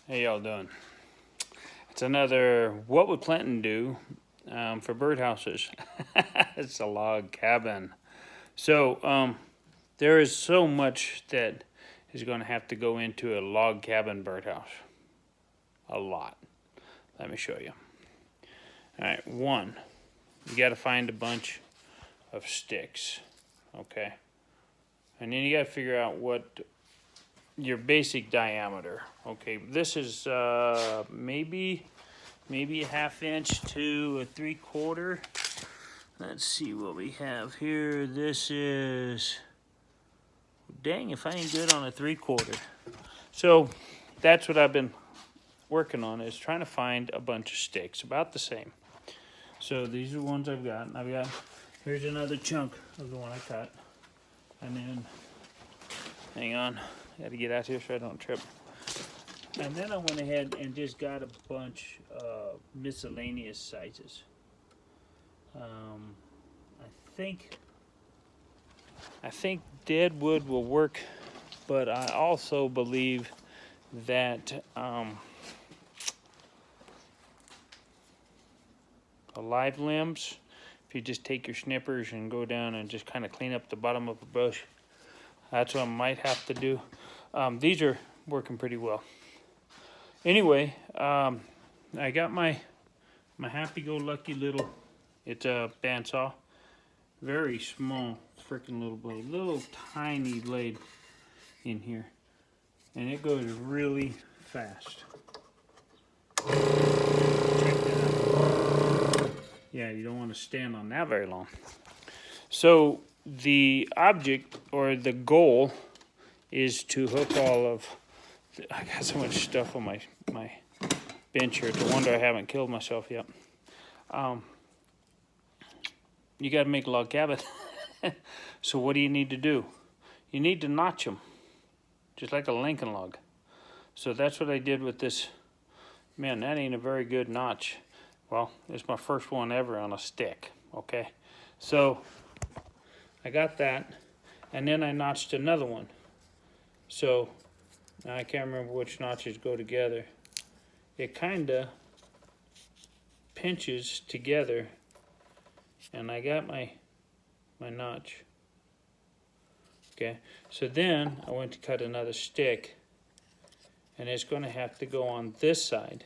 How y'all doing? It's another What Would Clinton Do for birdhouses. It's a log cabin. So there is so much that is going to have to go into a log cabin birdhouse. A lot. Let me show you. All right, one, you got to find a bunch of sticks, okay? And then you got to figure out what your basic diameter. Okay, this is maybe a ½ inch to a 3/4. Let's see what we have here. This is, dang, if I ain't good on a 3/4. So that's what I've been working on, is trying to find a bunch of sticks about the same. So these are the ones I've got. Here's another chunk of the one I cut. And then, hang on, I gotta get out here so I don't trip. And then I went ahead and just got a bunch of miscellaneous sizes. I think dead wood will work, but I also believe that the live limbs, if you just take your snippers and go down and just kind of clean up the bottom of a bush, that's what I might have to do. These are working pretty well. Anyway, I got my happy-go-lucky little, it's a bandsaw, very small freaking little blade, little tiny blade in here, and it goes really fast. Check that out. Yeah, you don't want to stand on that very long. So the object, or the goal, is to hook all of, I got so much stuff on my bench here. It's a wonder I haven't killed myself yet. You got to make a log cabin. So what do you need to do? You need to notch them, just like a Lincoln log. So that's what I did with this. Man, that ain't a very good notch. Well, it's my first one ever on a stick, okay? So I got that, and then I notched another one. So now I can't remember which notches go together. It kind of pinches together, and I got my notch. Okay, so then I went to cut another stick, and it's going to have to go on this side.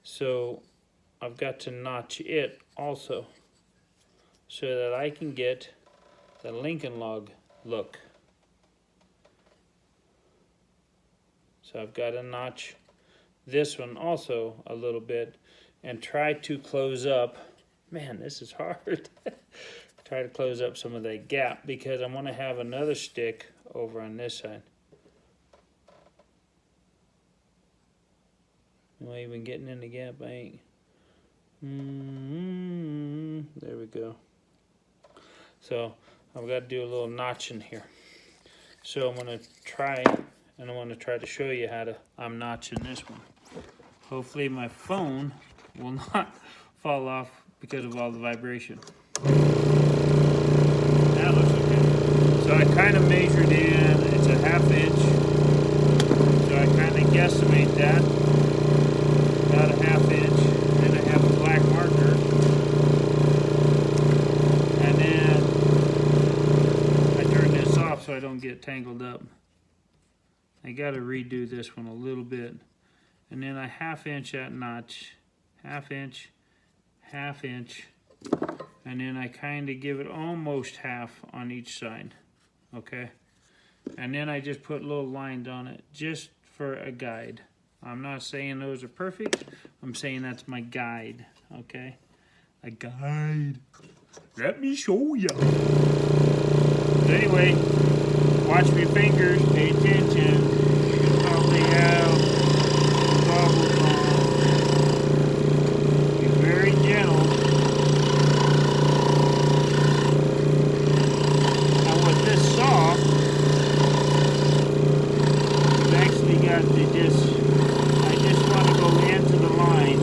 So I've got to notch it also, so that I can get the Lincoln log look. So I've got to notch this one also a little bit and try to close up. Man, this is hard. Try to close up some of that gap, because I want to have another stick over on this side. Am I even getting in the gap? I ain't. There we go. So I've got to do a little notch in here. So I'm going to try, and I want to try to show you how to, I'm notching this one. Hopefully my phone will not fall off because of all the vibration. That looks okay. So I kind of measured in, it's a ½ inch. So I kind of guesstimate that, about a ½ inch. Then I have a black marker. And then I turn this off so I don't get tangled up. I got to redo this one a little bit. And then I ½ inch that notch, ½ inch, ½ inch, and then I kind of give it almost half on each side, okay? And then I just put little lines on it just for a guide. I'm not saying those are perfect. I'm saying that's my guide, okay? A guide. Let me show you. So anyway, watch my fingers, pay attention. You probably have goggles on. Be very gentle. Now with this saw, you've actually got to just, I just want to go into the line.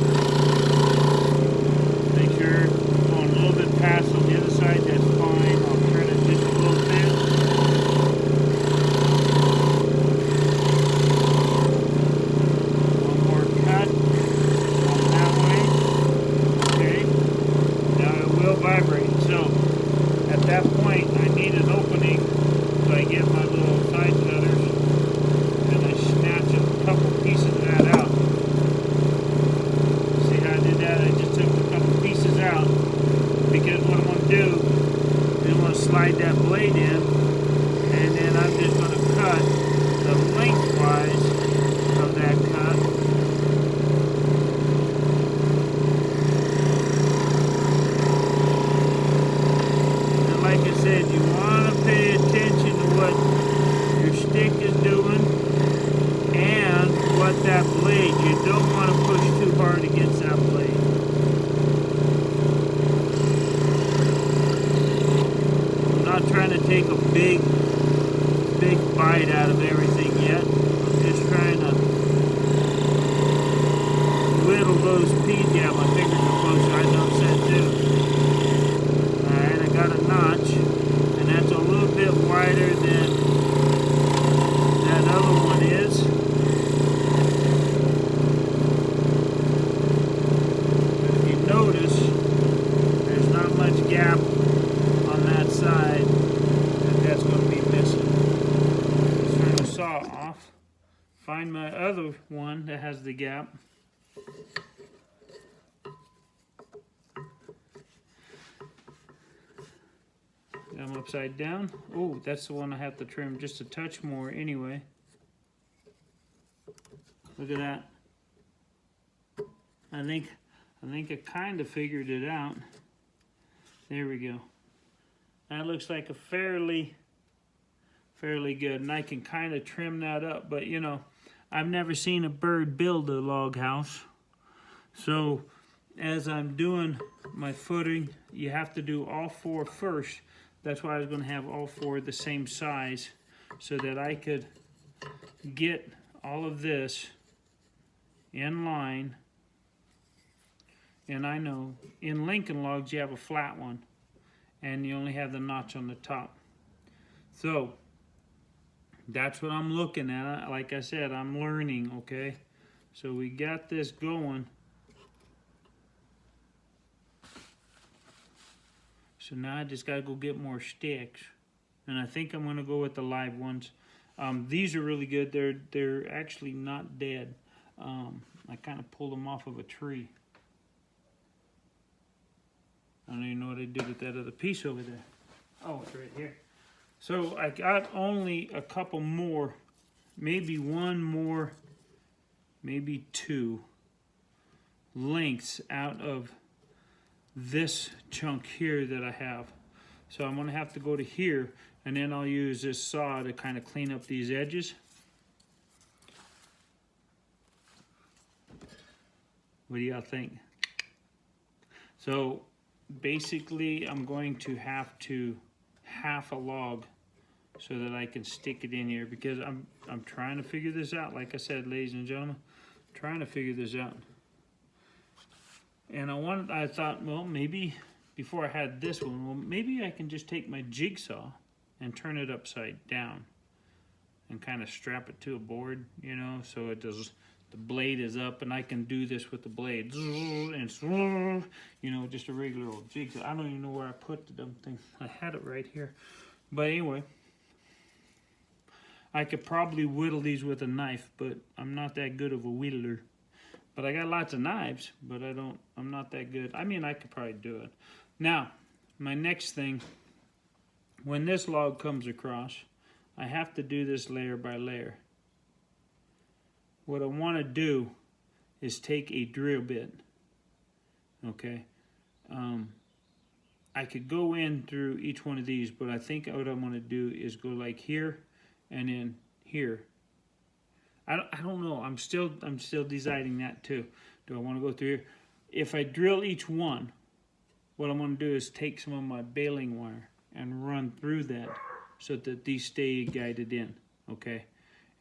Make sure it's going a little bit past on the other side, that's fine. I'll turn it just a little bit. about that blade, you don't want to push too hard against that blade. I'm not trying to take a big bite out of everything yet. I'm just trying to whittle those pieces. Yeah, my fingers are closer. I noticed that too. Alright, I got a notch, and that's a little bit wider than that other one is. But if you notice, there's not much gap on that side that's going to be missing. Let's turn the saw off. Find my other one that has the gap. I'm upside down. Oh, that's the one I have to trim just a touch more anyway. Look at that. I think I kind of figured it out. There we go. That looks like a fairly good, and I can kind of trim that up. But you know, I've never seen a bird build a log house. So as I'm doing my footing, you have to do all four first. That's why I was going to have all four the same size, so that I could get all of this in line. And I know in Lincoln logs you have a flat one, and you only have the notch on the top. So that's what I'm looking at. Like I said, I'm learning, okay? So we got this going. So now I just gotta go get more sticks, and I think I'm gonna go with the live ones. These are really good. They're actually not dead. I kind of pulled them off of a tree. I don't even know what I did with that other piece over there. Oh, it's right here. So I got only a couple more, maybe one more, maybe two lengths out of this chunk here that I have. So I'm gonna have to go to here, and then I'll use this saw to kind of clean up these edges. What do y'all think? So basically I'm going to have to half a log so that I can stick it in here, because I'm trying to figure this out. Like I said, ladies and gentlemen, I'm trying to figure this out. And I thought, well, maybe before I had this one, well, maybe I can just take my jigsaw and turn it upside down and kind of strap it to a board, you know, so it does, the blade is up, and I can do this with the blade, and you know, just a regular old jigsaw. I don't even know where I put the dumb thing. I had it right here. But anyway, I could probably whittle these with a knife, but I'm not that good of a whittler. But I got lots of knives, but I'm not that good. I mean, I could probably do it. Now, my next thing, when this log comes across, I have to do this layer by layer. What I want to do is take a drill bit, okay? I could go in through each one of these, but I think what I'm going to do is go like here and then here. I don't know. I'm still deciding that too. Do I want to go through here? If I drill each one, what I'm going to do is take some of my baling wire and run through that so that these stay guided in, okay?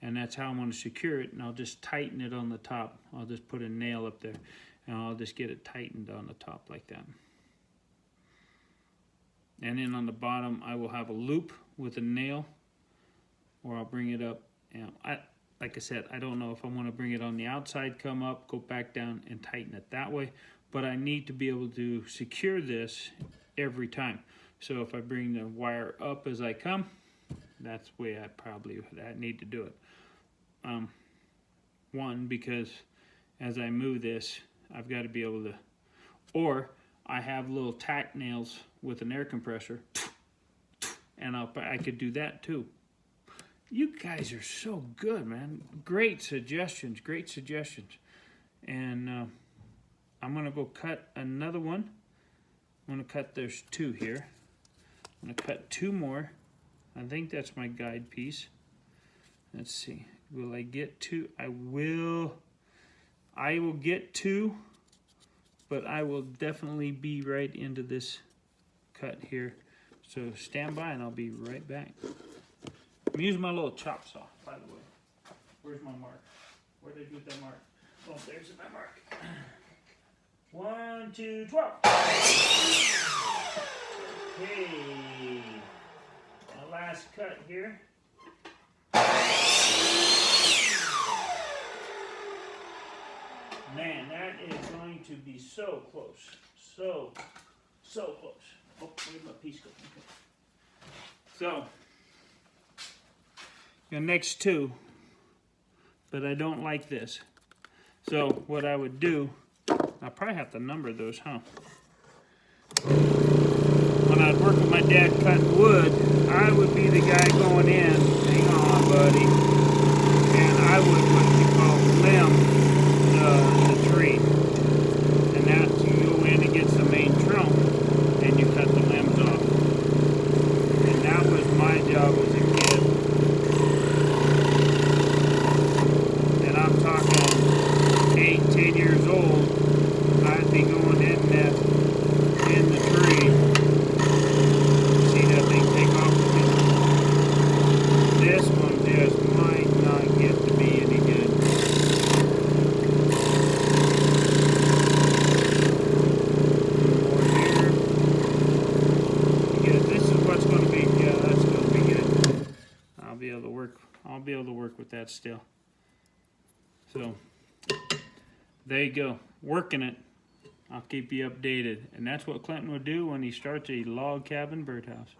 And that's how I'm going to secure it, and I'll just tighten it on the top. I'll just put a nail up there, and I'll just get it tightened on the top like that. And then on the bottom, I will have a loop with a nail, or I'll bring it up. And like I said, I don't know if I want to bring it on the outside, come up, go back down, and tighten it that way. But I need to be able to secure this every time. So if I bring the wire up as I come, that's the way I need to do it. One, because as I move this, I've got to be able to, or I have little tack nails with an air compressor, and I could do that too. You guys are so good, man. Great suggestions, great suggestions. And I'm gonna go cut another one. I'm gonna cut, there's two here. I'm gonna cut two more. I think that's my guide piece. Let's see, Will I get two? I will get two, but I will definitely be right into this cut here. So stand by and I'll be right back. I'm using my little chop saw, by the way. Where's my mark? Where did I do with that mark? Oh, there's my mark. 1, 2, 12. Okay. The last cut here. Man, that is going to be so close. So close. Oh, where'd my piece go? Okay. So, the next two, but I don't like this. So, what I would do, I'll probably have to number those, huh? When I'd work with my dad cutting wood, I would be the guy going in, hang on, buddy, and I would what you call limb the tree. And that's, you go in and get the main trunk, and you cut the limbs off. And that was my job as a kid. And I'm talking 8, 10 years old, I'd be going in the tree. See that thing take off with it? This one just might not get to be any good. More here. Because this is what's going to be, yeah, that's going to be good. I'll be able to work with that still. So, there you go. Working it. I'll keep you updated. And that's what Clinton would do when he starts a log cabin birdhouse.